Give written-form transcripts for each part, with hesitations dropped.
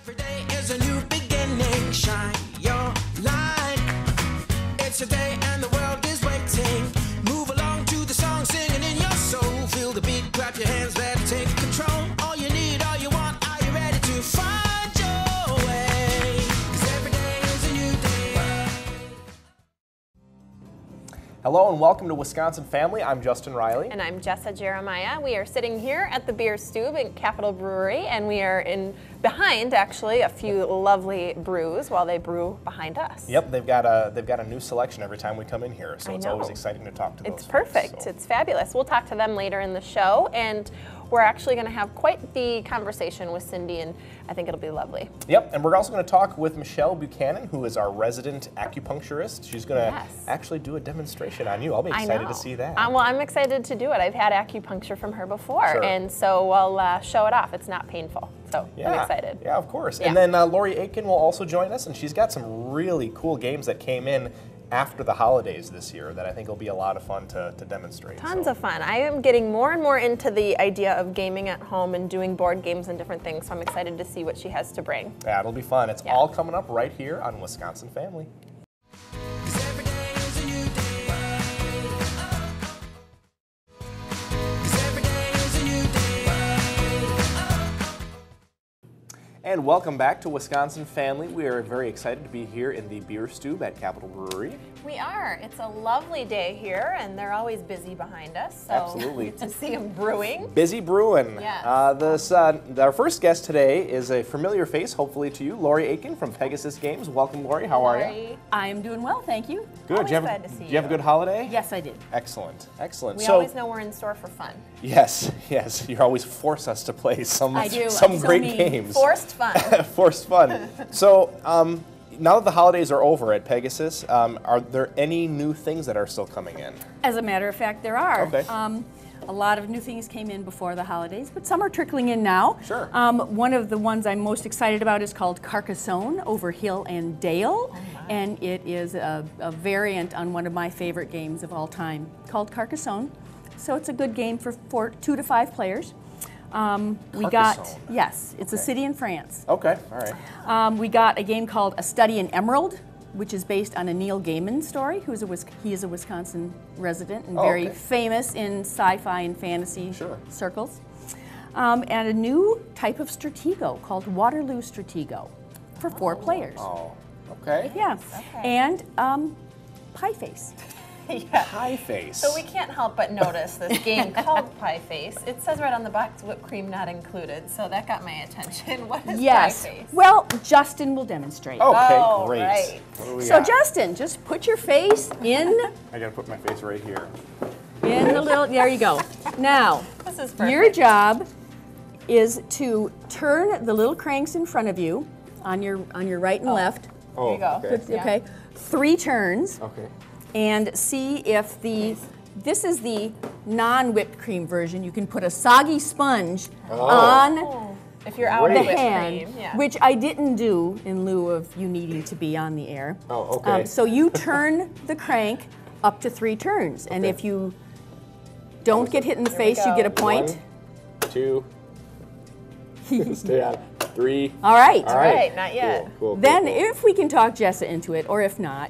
Every day is a new beginning. Shine your light. It's a day and the world is waiting. Move along to the song, singing in your soul. Feel the beat, clap your hands, let it take control. All you need, all you want, are you ready to find your way? 'Cause every day is a new day. Hello and welcome to Wisconsin Family. I'm Justin Riley. And I'm Jessa Jeremiah. We are sitting here at the Beer Stube at Capitol Brewery, and we are behind actually a few lovely brews while they brew behind us. Yep, they've got a new selection every time we come in here, so it's always exciting to talk to those It's perfect. folks, so. It's fabulous. We'll talk to them later in the show, and we're actually going to have quite the conversation with Cindy, and I think it'll be lovely. Yep, and we're also going to talk with Michelle Buchanan, who is our resident acupuncturist. She's going to actually do a demonstration on you. I'll be excited to see that. Well, I'm excited to do it. I've had acupuncture from her before, and so we'll show it off. It's not painful, so I'm excited. Yeah, of course. Yeah. And then Lori Aitken will also join us, and she's got some really cool games that came in after the holidays this year that I think will be a lot of fun to demonstrate. Tons of fun. I am getting more and more into the idea of gaming at home and doing board games and different things, so I'm excited to see what she has to bring. Yeah, it'll be fun. It's all coming up right here on Wisconsin Family. And welcome back to Wisconsin Family. We are very excited to be here in the Beer Stube at Capitol Brewery. We are. It's a lovely day here, and they're always busy behind us. So Absolutely. We get to see them brewing. Busy brewing. Yes. Our first guest today is a familiar face, hopefully to you, Lori Aitken from Pegasus Games. Welcome, Lori. How are you? I am doing well, thank you. Good. Did you have a good holiday? Yes, I did. Excellent. Excellent. We always know we're in store for fun. Yes. You always force us to play some great games. Forced fun. Forced fun. So, now that the holidays are over at Pegasus, are there any new things that are still coming in? As a matter of fact, there are. Okay. A lot of new things came in before the holidays, but some are trickling in now. Sure. One of the ones I'm most excited about is called Carcassonne over Hill and Dale, and it is a variant on one of my favorite games of all time called Carcassonne. So it's a good game for 2 to 5 players. It's a city in France. Okay, all right. We got a game called A Study in Emerald, which is based on a Neil Gaiman story. He is a Wisconsin resident and very famous in sci-fi and fantasy circles. And a new type of Stratego called Waterloo Stratego for 4 players. Oh, okay. Yeah, and Pie Face. Pie Face. So we can't help but notice this game called Pie Face. It says right on the box, whipped cream not included, so that got my attention. What is Pie Face? Well, Justin will demonstrate. Okay, great. Right. What do we So got? Justin, just put your face in. I gotta put my face right here. In the little, there you go. Now, This is perfect. your job is to turn the little cranks in front of you on your right and left. Oh, There you go. Okay. 3 turns. Okay. And see if this is the non-whipped cream version. You can put a soggy sponge on if you're out the of whipped hand, cream, which I didn't do in lieu of you needing to be on the air. Oh, okay. So you turn the crank up to 3 turns, and if you don't get hit in the face, you get a point. 1, 2, stay on 3. All right. All right, not yet. Cool, Then if we can talk Jessa into it, or if not,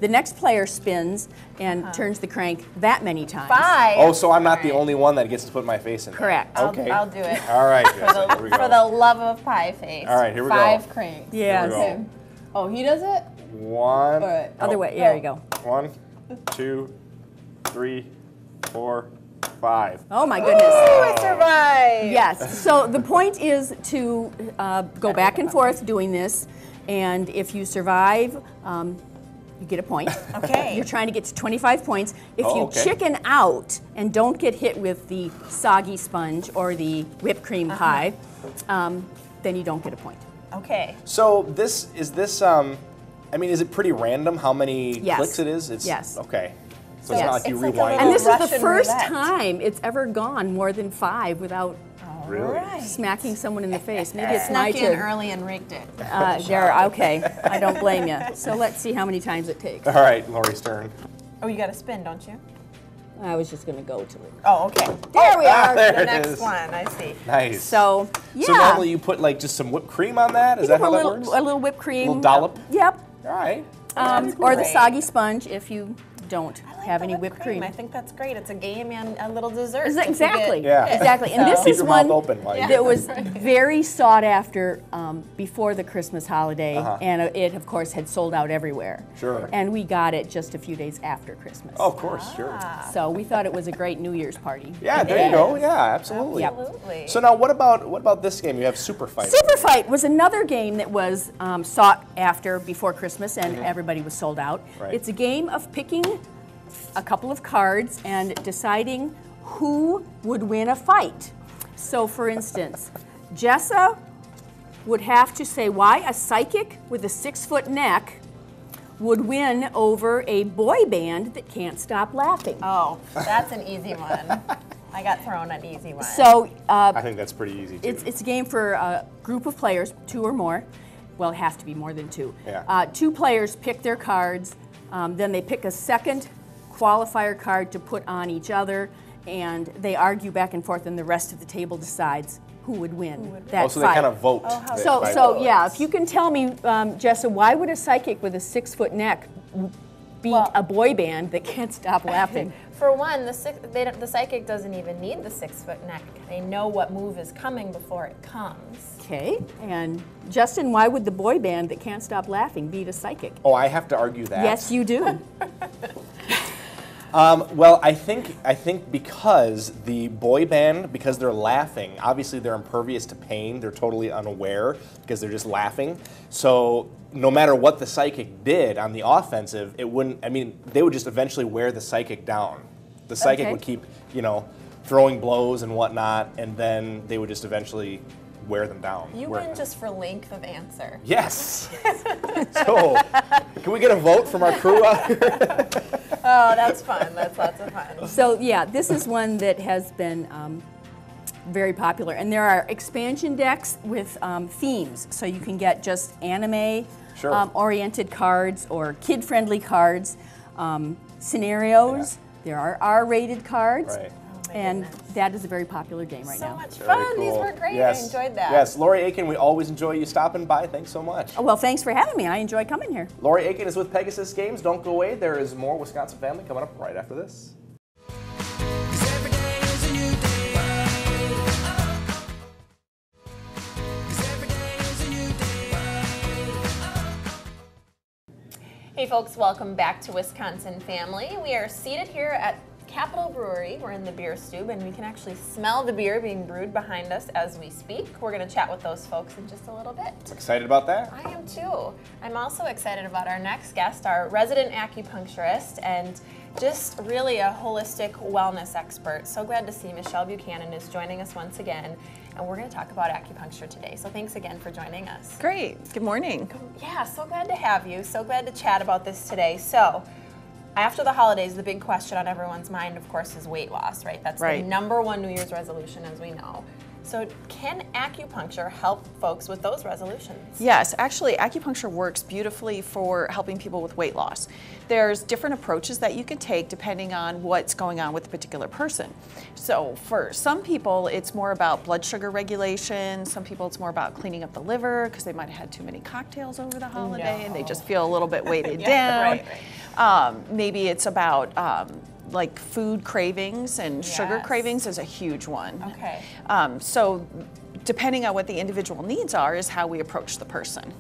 the next player spins and turns the crank that many times. 5. Oh, so I'm not the only one that gets to put my face in there. Correct. Okay. I'll do it. All right, Jessica, here we go. For the love of Pie Face. All right, here we go. 5 cranks. Yes. Here we go. Oh, he does it? 1. Other way. There you go. 1, 2, 3, 4, 5. Oh my goodness. Oh, I survived. Yes. So the point is to go back and forth doing this, and if you survive, you get a point. Okay. You're trying to get to 25 points. If you okay. chicken out and don't get hit with the soggy sponge or the whipped cream pie, then you don't get a point. Okay. So is it pretty random how many clicks it is? Yes. Okay. So it's not like you rewind. And this is the Russian first roulette. time it's ever gone more than 5 without Really? smacking someone in the face. Maybe it's Snuck my in turn. early and rigged it. Okay, I don't blame you. So let's see how many times it takes. All right, Lori's turn. Oh, you got to spin, don't you? I was just going to go to it. Oh, okay. There we are. there The it next is. one, I see. Nice. So, yeah. So normally you put like just some whipped cream on that? Is You that can how put that a works? little whipped cream. A little dollop? Yep. All right. Or the great. soggy sponge if you don't I like have the any whipped cream. I think that's great. It's a game and a little dessert. Exactly. Yeah. Exactly. And So- this Keep is your one mouth open while you that do it. was very sought after before the Christmas holiday, and it, of course, had sold out everywhere. Sure. And we got it just a few days after Christmas. Oh, of course, sure. So we thought it was a great New Year's party. Yeah, there you go. Yeah, absolutely. Yep. Absolutely. So now what about this game? You have Super Fight. Super Fight was another game that was sought after before Christmas, and everybody was sold out. Right. It's a game of picking a couple of cards and deciding who would win a fight. So, for instance, Jessa would have to say why a psychic with a 6-foot neck would win over a boy band that can't stop laughing. Oh, that's an easy one. I got thrown an easy one. So I think that's pretty easy too. it's a game for a group of players, 2 or more. Well, it has to be more than 2. Yeah. 2 players pick their cards, then they pick a second qualifier card to put on each other, and they argue back and forth, and the rest of the table decides who would win that so fight. they kind of vote. So yeah, if you can tell me, Jessa, why would a psychic with a 6-foot neck beat a boy band that can't stop laughing? For one, the psychic doesn't even need the 6-foot neck. They know what move is coming before it comes. Okay, and Justin, why would the boy band that can't stop laughing beat a psychic? Oh, I have to argue that. Yes, you do. Well, I think because the boy band, because they're laughing, obviously they're impervious to pain. They're totally unaware because they're just laughing. So no matter what the psychic did on the offensive, it wouldn't. I mean, they would just eventually wear the psychic down. The psychic would keep, throwing blows and whatnot, and then they would just eventually wear them down. You win just for length of answer. Yes. So, can we get a vote from our crew out here? Oh, that's fun. That's lots of fun. So yeah, this is one that has been very popular, and there are expansion decks with themes, so you can get just anime oriented cards or kid-friendly cards, scenarios. There are R-rated cards. Right. And that is a very popular game right now. So much Very fun. cool. These were great. Yes. I enjoyed that. Yes, Lori Aiken, we always enjoy you stopping by. Thanks so much. Well, thanks for having me. I enjoy coming here. Lori Aiken is with Pegasus Games. Don't go away. There is more Wisconsin Family coming up right after this. 'Cause every day is a new day. 'Cause every day is a new day. Hey folks, welcome back to Wisconsin Family. We are seated here at Capitol Brewery. We're in the beer stube, and we can actually smell the beer being brewed behind us as we speak. We're going to chat with those folks in just a little bit. Excited about that? I am too. I'm also excited about our next guest, our resident acupuncturist, and just really a holistic wellness expert. So glad to see Michelle Buchanan is joining us once again, and we're going to talk about acupuncture today. So thanks again for joining us. Great. Good morning. Yeah, so glad to have you. So glad to chat about this today. So, after the holidays, the big question on everyone's mind, of course, is weight loss, right? That's the number one New Year's resolution, as we know. So can acupuncture help folks with those resolutions? Yes, actually, acupuncture works beautifully for helping people with weight loss. There's different approaches that you can take depending on what's going on with a particular person. So for some people, it's more about blood sugar regulation. Some people, it's more about cleaning up the liver because they might have had too many cocktails over the holiday and they just feel a little bit weighted down. Maybe it's about like food cravings, and sugar cravings is a huge one. Okay. So depending on what the individual needs are is how we approach the person.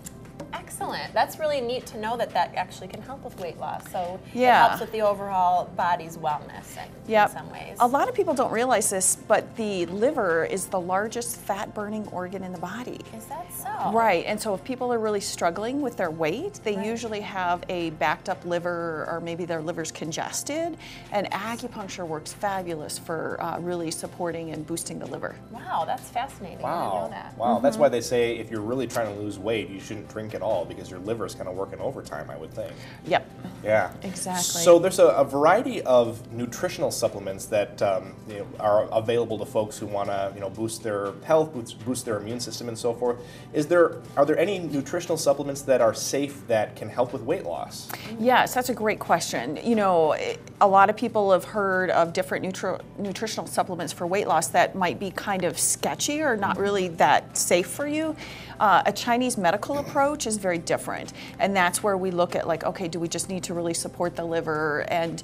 Excellent. That's really neat to know that that actually can help with weight loss. So it Yeah. helps with the overall body's wellness in some ways. A lot of people don't realize this, but the liver is the largest fat-burning organ in the body. Is that so? Right, and so if people are really struggling with their weight, they usually have a backed up liver, or maybe their liver's congested, and acupuncture works fabulous for really supporting and boosting the liver. Wow, that's fascinating. I didn't know that. Wow. That's why they say if you're really trying to lose weight, you shouldn't drink at all. well because your liver is kind of working overtime, I would think. Yep. Yeah. Exactly. So there's a variety of nutritional supplements that are available to folks who want to boost their health, boost their immune system, and so forth. Are there any nutritional supplements that are safe that can help with weight loss? Yes, that's a great question. A lot of people have heard of different nutritional supplements for weight loss that might be kind of sketchy or not really that safe for you. A Chinese medical approach is very different, and that's where we look at like, okay, do we just need to really support the liver? And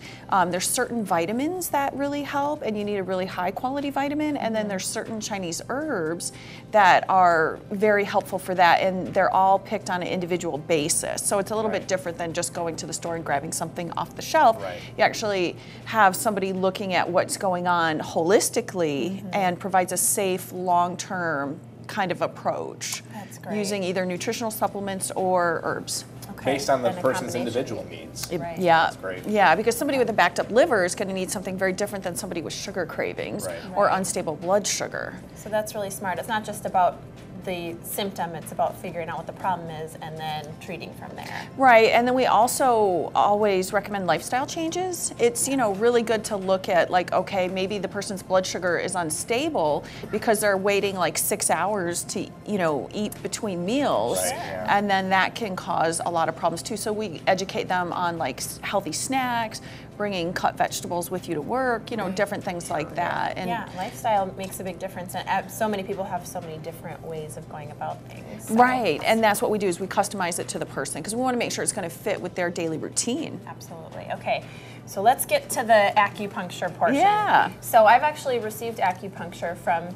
there's certain vitamins that really help, and you need a really high quality vitamin, and then there's certain Chinese herbs that are very helpful for that, and they're all picked on an individual basis. So it's a little bit different than just going to the store and grabbing something off the shelf. Right. You actually have somebody looking at what's going on holistically and provides a safe, long-term kind of approach. That's great. Using either nutritional supplements or herbs. Okay. Based on the And a person's combination. individual needs. Right. Yeah, That's great. yeah, because somebody with a backed up liver is going to need something very different than somebody with sugar cravings Right. or unstable blood sugar. So that's really smart. It's not just about the symptom, it's about figuring out what the problem is and then treating from there. Right, and then we also always recommend lifestyle changes. It's really good to look at like, okay, maybe the person's blood sugar is unstable because they're waiting like 6 hours to eat between meals, Right, yeah. and then that can cause a lot of problems too. So we educate them on like healthy snacks, bringing cut vegetables with you to work, different things like that. And Yeah, lifestyle makes a big difference, and so many people have so many different ways of going about things. So. Right, and that's what we do is we customize it to the person because we want to make sure it's going to fit with their daily routine. Absolutely. Okay, so let's get to the acupuncture portion. Yeah. So I've actually received acupuncture from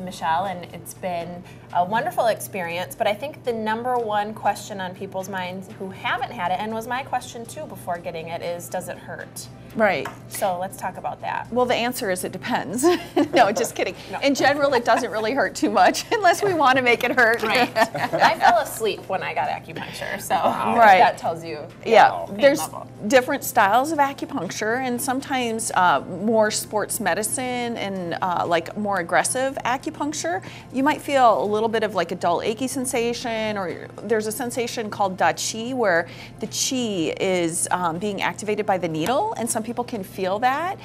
Michelle, and it's been a wonderful experience, but I think the number one question on people's minds who haven't had it, and was my question too before getting it, is does it hurt? Right. So let's talk about that. Well, the answer is it depends. No, just kidding. No. In general, it doesn't really hurt too much unless we want to make it hurt. Right. I fell asleep when I got acupuncture, so Right. that tells you. Yeah, pain there's level. different styles of acupuncture, and sometimes more sports medicine and like more aggressive acupuncture. You might feel a little bit of like a dull, achy sensation, or there's a sensation called da qi where the qi is being activated by the needle, and some people can feel that.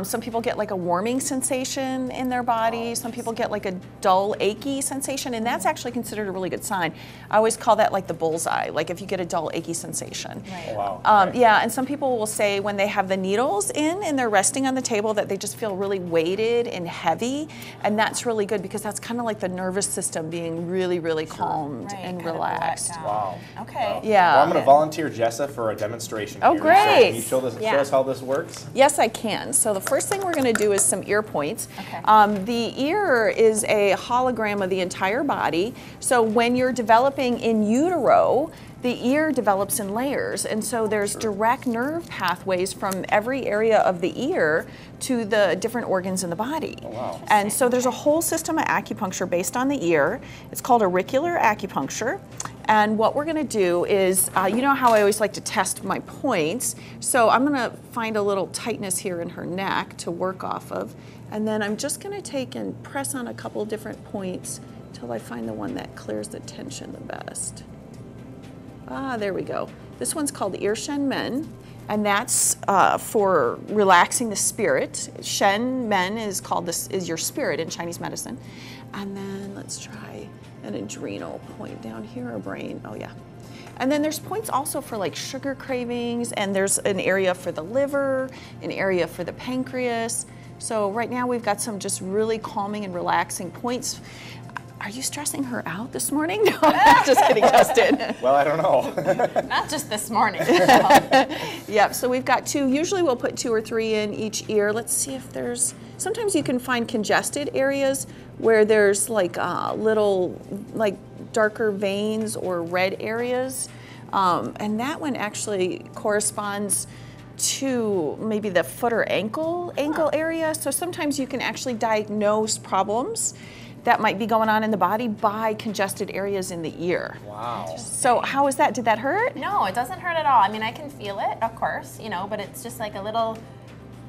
Some people get like a warming sensation in their body. Some people get like a dull, achy sensation, and that's actually considered a really good sign. I always call that like the bullseye, like if you get a dull, achy sensation. Right. Wow. Right. Yeah, and some people will say when they have the needles in and they're resting on the table that they just feel really weighted and heavy, and that's really good because that's kind of like the nervous system being really, really calmed Right, and kind of relaxed. let down. Wow. Okay. Yeah. Well, I'm going to volunteer Jessa for a demonstration Oh, here. great. So can you show Yeah. us how this works? Yes, I can. So the first thing we're going to do is some ear points. Okay. The ear is a hologram of the entire body. So when you're developing in utero, the ear develops in layers, and so there's direct nerve pathways from every area of the ear to the different organs in the body. Oh, wow. And so there's a whole system of acupuncture based on the ear. It's called auricular acupuncture. And what we're going to do is, you know how I always like to test my points. So I'm going to find a little tightness here in her neck to work off of. And then I'm just going to take and press on a couple different points until I find the one that clears the tension the best. Ah, there we go. This one's called Ear Shen Men, and that's for relaxing the spirit. Shen Men is called is your spirit in Chinese medicine. And then let's try an adrenal point down here, or brain. Oh yeah. And then there's points also for like sugar cravings, and there's an area for the liver, an area for the pancreas. So right now we've got some just really calming and relaxing points. Are you stressing her out this morning? No, just kidding, Justin. Well, I don't know. Not just this morning. Yep, so we've got two. Usually we'll put 2 or 3 in each ear. Let's see if there's, sometimes you can find congested areas where there's like little, like darker veins or red areas. And that one actually corresponds to maybe the foot or ankle area. So sometimes you can actually diagnose problems that might be going on in the body by congested areas in the ear. Wow. So how is that? Did that hurt? No, it doesn't hurt at all. I mean, I can feel it, of course, but it's just like a little,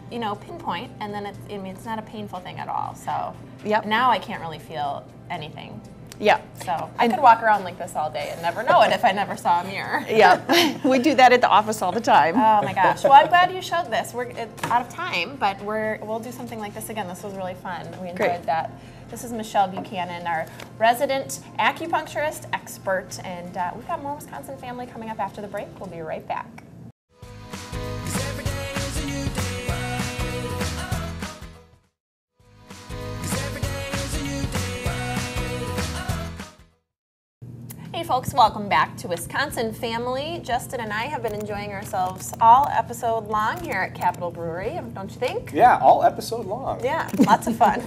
pinpoint, and then it's not a painful thing at all. So Yep. now I can't really feel anything. Yeah. So I could walk around like this all day and never know it if I never saw a mirror. Yeah. We do that at the office all the time. Oh my gosh. Well, I'm glad you showed this. We're out of time, but we'll do something like this again. This was really fun. We enjoyed that. This is Michelle Buchanan, our resident acupuncturist expert, and we've got more Wisconsin Family coming up after the break. We'll be right back. Hey folks, welcome back to Wisconsin Family. Justin and I have been enjoying ourselves all episode long here at Capitol Brewery, don't you think? Yeah, all episode long. Yeah, lots of fun.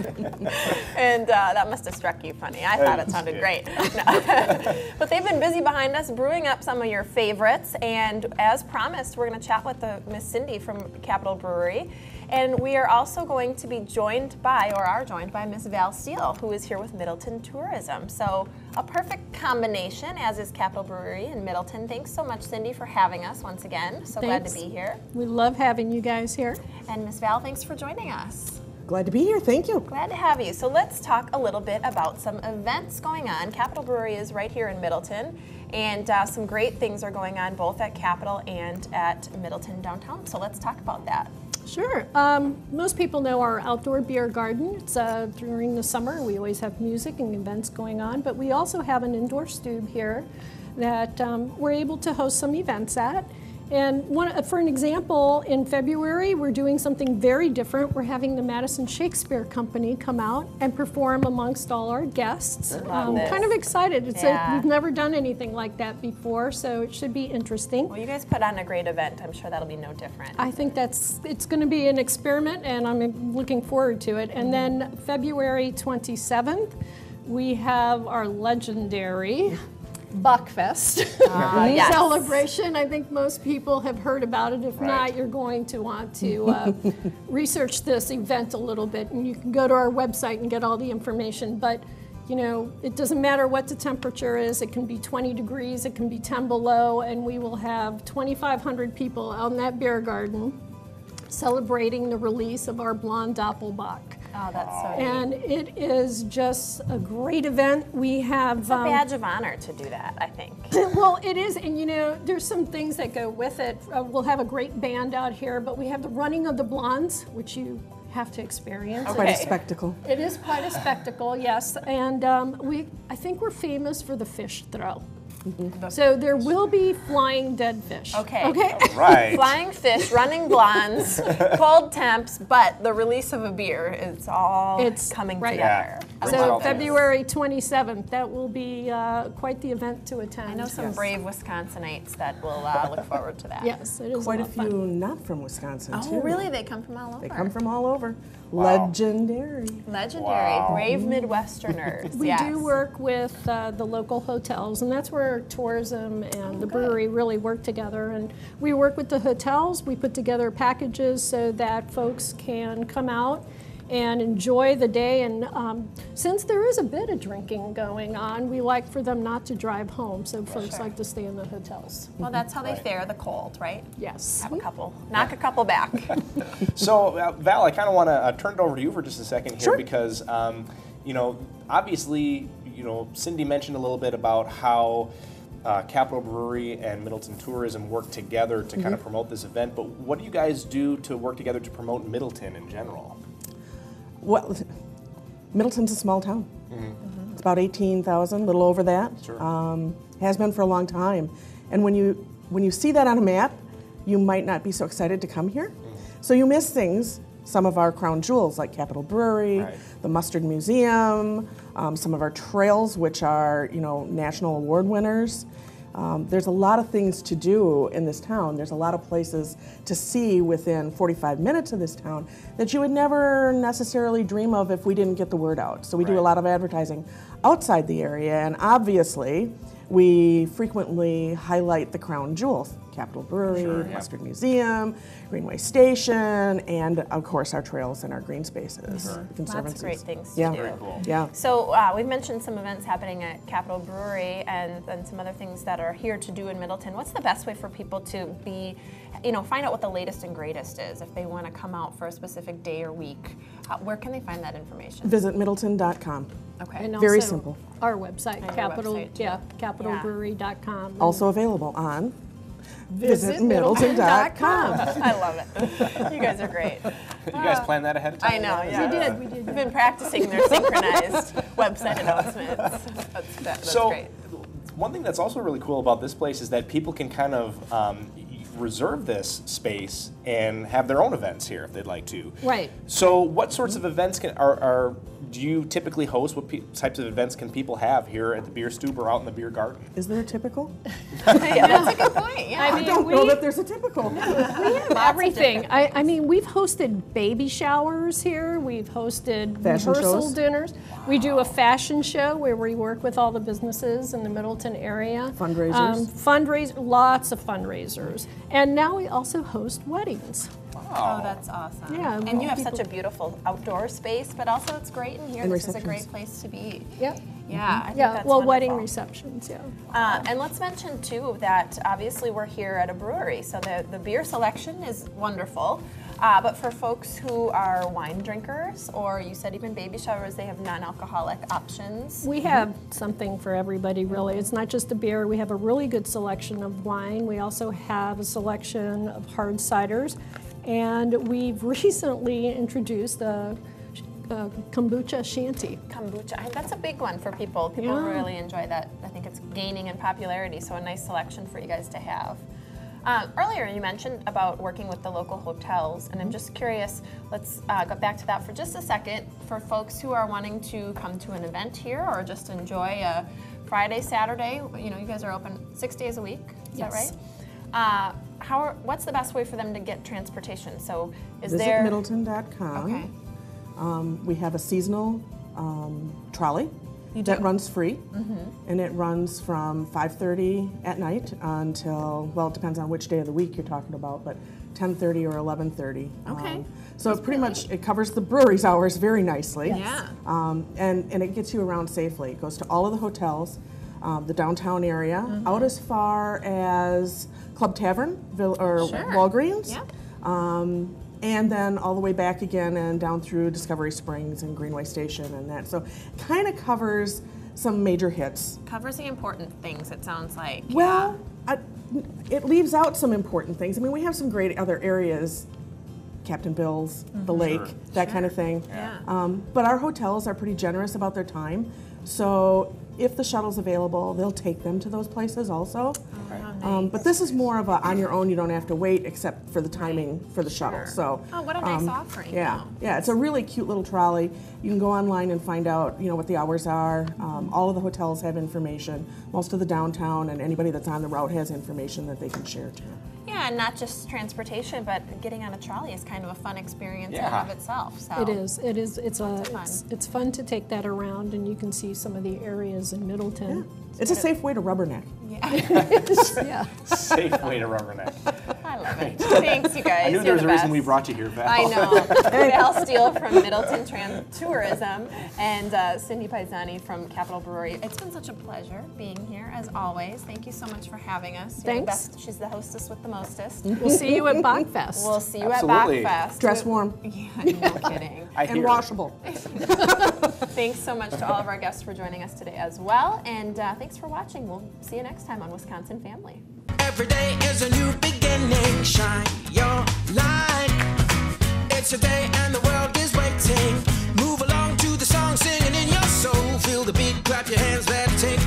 And that must have struck you funny. I thought it sounded great. No. But they've been busy behind us brewing up some of your favorites, and as promised, we're going to chat with Miss Cindy from Capitol Brewery. And we are also going to be joined by, or are joined by, Miss Val Steele, who is here with Middleton Tourism. So a perfect combination, as is Capitol Brewery in Middleton. Thanks so much, Cindy, for having us once again. So glad to be here. We love having you guys here. And Miss Val, thanks for joining us. Glad to be here, thank you. Glad to have you. So let's talk a little bit about some events going on. Capitol Brewery is right here in Middleton, and some great things are going on both at Capitol and at Middleton downtown. So let's talk about that. Sure. Most people know our outdoor beer garden. It's during the summer. We always have music and events going on, but we also have an indoor stube here that we're able to host some events at. And for an example, in February, we're doing something very different. We're having the Madison Shakespeare Company come out and perform amongst all our guests. Kind of excited. We've never done anything like that before, so it should be interesting. Well, you guys put on a great event. I'm sure that'll be no different. I think it's going to be an experiment, and I'm looking forward to it. And then February 27th, we have our legendary Buckfest yes. celebration. I think most people have heard about it. If not, you're going to want to research this event a little bit, and you can go to our website and get all the information. But you know, it doesn't matter what the temperature is. It can be 20 degrees, it can be 10 below, and we will have 2,500 people out in that beer garden celebrating the release of our Blonde Doppelbock. Oh, that's so neat. And it is just a great event. We have it's a badge of honor to do that, I think. Well, it is, and you know, there's some things that go with it. We'll have a great band out here, but we have the running of the blondes, which you have to experience. Okay. Quite a spectacle. It is quite a spectacle, yes. And I think we're famous for the fish throw. Mm-hmm. So there will be flying dead fish. Okay. Okay. Right. Flying fish, running blondes, cold temps, but the release of a beer, it's coming together. Yeah. So February 27th, that will be quite the event to attend. I know some brave Wisconsinites that will look forward to that. Yes, it is Quite a lot of fun. few not from Wisconsin, too. Oh, really? They come from all over? They come from all over. Wow. Legendary. Legendary, brave Midwesterners. We yes. do work with the local hotels, and that's where tourism and the brewery really work together. And we work with the hotels. We put together packages so that folks can come out and enjoy the day. And since there is a bit of drinking going on, we like for them not to drive home, so folks like to stay in the hotels. Well, that's how they fare the cold, right? Yes. Have a couple, knock a couple back. So, Val, I kind of want to turn it over to you for just a second here because, you know, obviously, you know, Cindy mentioned a little bit about how Capitol Brewery and Middleton Tourism work together to kind of promote this event, but what do you guys do to work together to promote Middleton in general? Well, Middleton's a small town. It's about 18,000, a little over that. Sure. Has been for a long time. And when you see that on a map, you might not be so excited to come here. So you miss things, some of our crown jewels like Capitol Brewery, the Mustard Museum, some of our trails, which are, you know, national award winners. There's a lot of things to do in this town. There's a lot of places to see within 45 minutes of this town that you would never necessarily dream of if we didn't get the word out. So we do a lot of advertising outside the area, and obviously we frequently highlight the crown jewels. Capitol Brewery, Mustard Museum, Greenway Station, and of course our trails and our green spaces. The Lots of great things to yeah. do. Very cool. Yeah. So we've mentioned some events happening at Capitol Brewery and some other things that are here to do in Middleton. What's the best way for people to be, find out what the latest and greatest is if they want to come out for a specific day or week? Where can they find that information? Visit middleton.com. Okay. And Very also simple. Our website, your capital, website, too. capitalbrewery.com. Also available on Visit Middleton.com. I love it. You guys are great. You guys planned that ahead of time? I know, yeah. We did. We've been practicing their synchronized website announcements. That's So, great. one thing that's also really cool about this place is that people can kind of reserve this space and have their own events here if they'd like to. Right. So, what sorts of events do you typically host? What types of events can people have here at the Beer Stoop or out in the beer garden? Is there a typical? Yeah, that's a good point. Yeah. I I mean, don't know that there's a typical. we have everything. I mean, we've hosted baby showers here. We've hosted Fashion rehearsal shows? dinners. We do a fashion show where we work with all the businesses in the Middleton area. Fundraisers? Lots of fundraisers. And now we also host weddings. Oh, that's awesome. Yeah, and you have people- such a beautiful outdoor space, but also it's great in here. And This is a receptions. great place to be. Yep. Yeah, I think Yeah, that's well, wedding wonderful. receptions, yeah. And let's mention too that obviously we're here at a brewery, so the beer selection is wonderful. But for folks who are wine drinkers, or you said even baby showers, they have non-alcoholic options. We have something for everybody, really. It's not just a beer. We have a really good selection of wine. We also have a selection of hard ciders. And we've recently introduced the kombucha shanty. Kombucha, that's a big one for people. People Yeah. really enjoy that. I think it's gaining in popularity, so a nice selection for you guys to have. Earlier you mentioned about working with the local hotels, and I'm just curious, let's go back to that for just a second. For folks who are wanting to come to an event here or just enjoy a Friday, Saturday, you guys are open 6 days a week, is that Yes. right? What's the best way for them to get transportation? So is Visit there... Middleton.com. Okay. We have a seasonal trolley that runs free, and it runs from 5:30 at night until, well, it depends on which day of the week you're talking about, but 10:30 or 11:30. Okay. So it pretty much, it covers the brewery's hours very nicely. Yeah. And it gets you around safely. It goes to all of the hotels, the downtown area, out as far as Club Tavern or Sure. Walgreens. Yep. And then all the way back again and down through Discovery Springs and Greenway Station and that. So it kind of covers some major hits. Covers the important things, it sounds like. Well, it leaves out some important things. I mean, we have some great other areas, Captain Bill's, the lake, that kind of thing. Yeah. But our hotels are pretty generous about their time. So if the shuttle's available, they'll take them to those places also. But this is more of a on your own, you don't have to wait except for the timing for the shuttle. So, Oh, what a nice offering. yeah, though. yeah, it's a really cute little trolley. You can go online and find out, what the hours are. All of the hotels have information. Most of the downtown and anybody that's on the route has information that they can share too. Yeah, and not just transportation, but getting on a trolley is kind of a fun experience in and Yeah. of itself. So It is. It is. fun. It's fun to take that around, and you can see some of the areas in Middleton. It's a safe way to rubberneck. Yeah. Safe way to rubberneck. I love it. Thanks, you guys. I knew You're there was the a reason best. we brought you here, Val. I know. Val Steele from Middleton Tourism and Cindy Paisani from Capitol Brewery. It's been such a pleasure being here, as always. Thank you so much for having us. You're the Thanks. best. She's the hostess with the mostest. We'll see you at Bachfest. We'll see you Absolutely. at Bachfest. Dress warm Yeah, no kidding. I and hear. washable. Thanks so much to all of our guests for joining us today as well. And thanks for watching. We'll see you next time on Wisconsin Family. Every day is a new beginning. Shine your light. It's a day and the world is waiting. Move along to the song, singing in your soul. Feel the beat, clap your hands, let's take